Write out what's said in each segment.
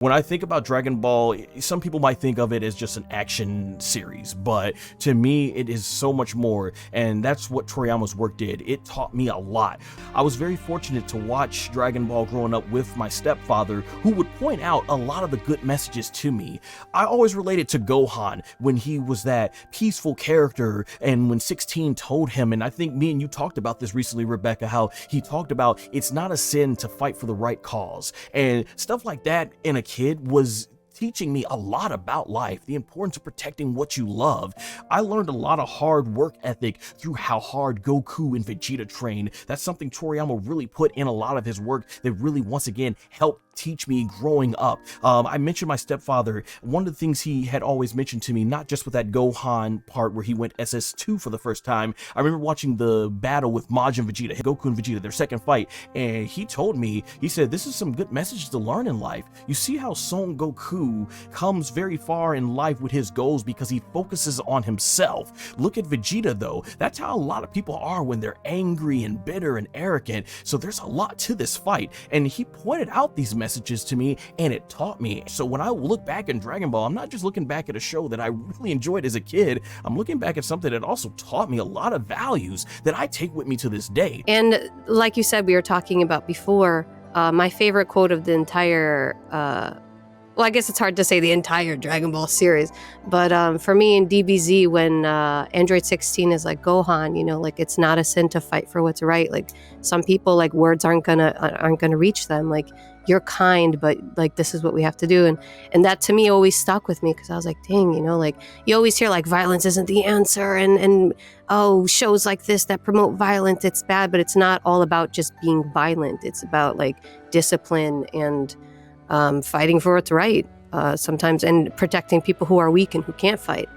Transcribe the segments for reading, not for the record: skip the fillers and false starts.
When I think about Dragon Ball, some people might think of it as just an action series, but to me, it is so much more, and that's what Toriyama's work did. It taught me a lot. I was very fortunate to watch Dragon Ball growing up with my stepfather, who would point out a lot of the good messages to me. I always related to Gohan when he was that peaceful character, and when 16 told him, and I think me and you talked about this recently, Rebecca, how he talked about it's not a sin to fight for the right cause, and stuff like that in a kid was teaching me a lot about life, the importance of protecting what you love. I learned a lot of hard work ethic through how hard Goku and Vegeta trained. That's something Toriyama really put in a lot of his work that really, once again, helped teach me growing up. I mentioned my stepfather. One of the things he had always mentioned to me, not just with that Gohan part where he went SS2 for the first time, I remember watching the battle with Majin Vegeta, Goku and Vegeta, their second fight, and he told me, he said, this is some good messages to learn in life. You see how Son Goku comes very far in life with his goals because he focuses on himself. Look at Vegeta though. That's how a lot of people are when they're angry and bitter and arrogant. So there's a lot to this fight, and he pointed out these messages to me, and it taught me. So when I look back in Dragon Ball, I'm not just looking back at a show that I really enjoyed as a kid. I'm looking back at something that also taught me a lot of values that I take with me to this day. And like you said, we were talking about before, my favorite quote of the entire well, I guess it's hard to say the entire Dragon Ball series, but for me in DBZ, when Android 16 is like, Gohan, you know, like, it's not a sin to fight for what's right. Like, some people, like, words aren't gonna reach them. Like, you're kind, but like, this is what we have to do. And that to me always stuck with me, because I was like, dang, you know, like, you always hear like violence isn't the answer, and oh, shows like this that promote violence, it's bad, but it's not all about just being violent. It's about like discipline and fighting for what's right sometimes, and protecting people who are weak and who can't fight.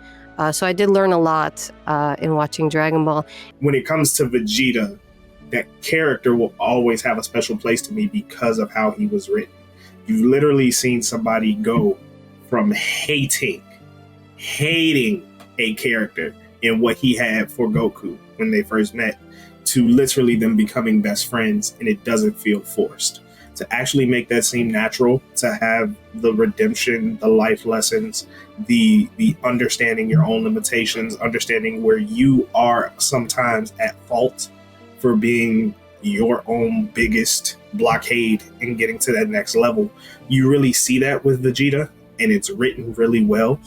So I did learn a lot in watching Dragon Ball. When it comes to Vegeta, that character will always have a special place to me because of how he was written. You've literally seen somebody go from hating a character and what he had for Goku when they first met, to literally them becoming best friends, and it doesn't feel forced. To actually make that seem natural, to have the redemption, the life lessons, the understanding your own limitations, understanding where you are sometimes at fault for being your own biggest blockade and getting to that next level. You really see that with Vegeta, and it's written really well.